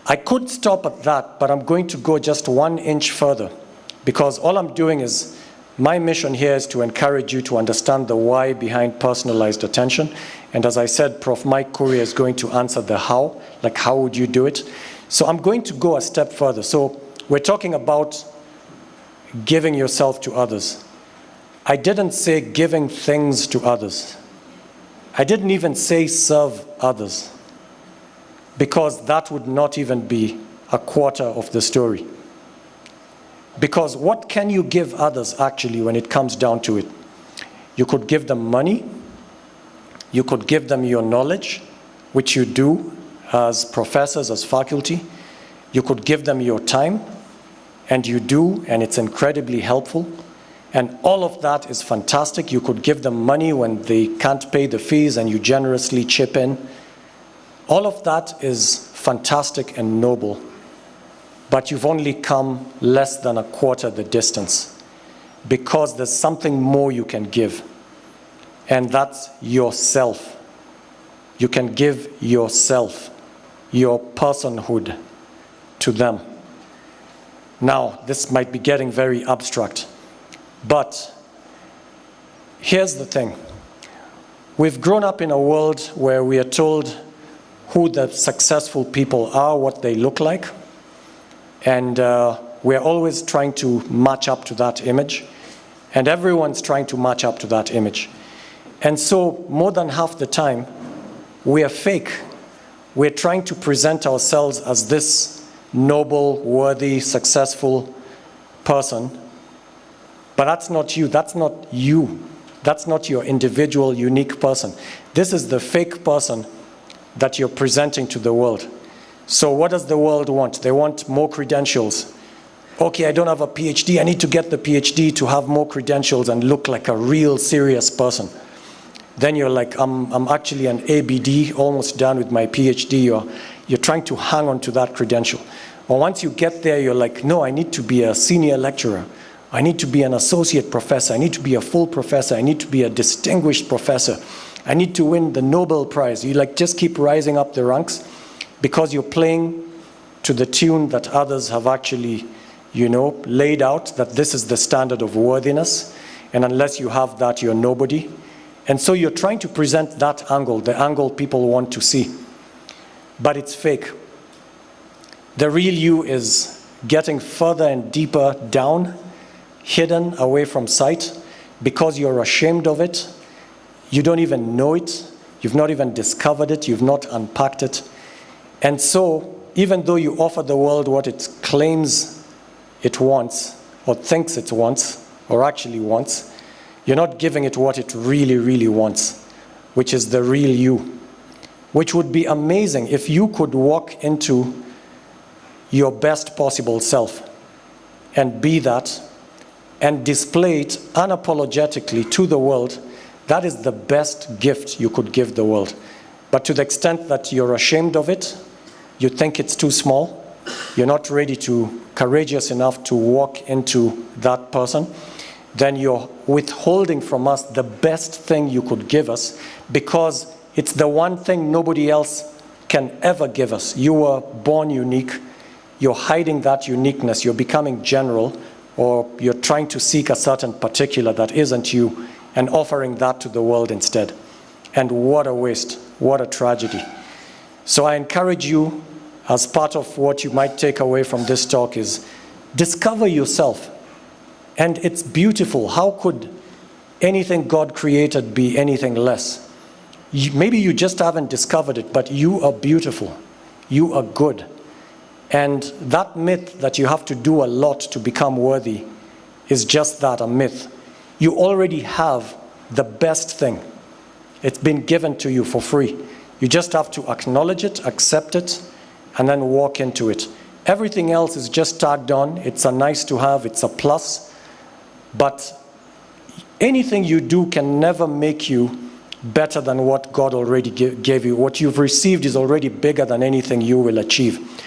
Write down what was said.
I could stop at that, but I'm going to go just 1 inch further, because all I'm doing is, my mission here is to encourage you to understand the why behind personalized attention. And as I said, Prof. Mike Courier is going to answer the how, like how would you do it? So I'm going to go a step further. So we're talking about giving yourself to others. I didn't say giving things to others. I didn't even say serve others, because that would not even be a quarter of the story. Because what can you give others actually when it comes down to it? You could give them money, you could give them your knowledge, which you do as professors, as faculty. You could give them your time, and you do, and it's incredibly helpful. And all of that is fantastic. You could give them money when they can't pay the fees and you generously chip in. All of that is fantastic and noble. But you've only come less than a quarter the distance, because there's something more you can give, and that's yourself. You can give yourself, your personhood, to them. Now, this might be getting very abstract, but here's the thing. We've grown up in a world where we are told who the successful people are, what they look like. And we're always trying to match up to that image. And everyone's trying to match up to that image. And so more than half the time, we are fake. We're trying to present ourselves as this noble, worthy, successful person. But that's not you. That's not you. That's not your individual, unique person. This is the fake person that you're presenting to the world. So what does the world want? They want more credentials. Okay, I don't have a PhD. I need to get the PhD to have more credentials and look like a real serious person. Then you're like, I'm actually an ABD, almost done with my PhD. You're trying to hang on to that credential. Or once you get there, you're like, no, I need to be a senior lecturer. I need to be an associate professor. I need to be a full professor. I need to be a distinguished professor. I need to win the Nobel Prize. You like just keep rising up the ranks, because you're playing to the tune that others have actually, laid out, that this is the standard of worthiness, and unless you have that, you're nobody. And so you're trying to present that angle, the angle people want to see. But it's fake. The real you is getting further and deeper down, hidden away from sight, because you're ashamed of it. You don't even know it. You've not even discovered it. You've not unpacked it. And so, even though you offer the world what it claims it wants, or thinks it wants, or actually wants, you're not giving it what it really, really wants, which is the real you. Which would be amazing if you could walk into your best possible self and be that, and display it unapologetically to the world. That is the best gift you could give the world. But to the extent that you're ashamed of it, you think it's too small, you're not ready to, courageous enough to walk into that person, then you're withholding from us the best thing you could give us, because it's the one thing nobody else can ever give us. You were born unique. You're hiding that uniqueness. You're becoming general, or you're trying to seek a certain particular that isn't you, and offering that to the world instead. And what a waste, what a tragedy. So I encourage you, as part of what you might take away from this talk, is discover yourself. And it's beautiful. How could anything God created be anything less? Maybe you just haven't discovered it, but you are beautiful. You are good. And that myth that you have to do a lot to become worthy is just that, a myth. You already have the best thing. It's been given to you for free. You just have to acknowledge it, accept it, and then walk into it. Everything else is just tagged on. It's a nice to have, it's a plus. But anything you do can never make you better than what God already gave you. What you've received is already bigger than anything you will achieve.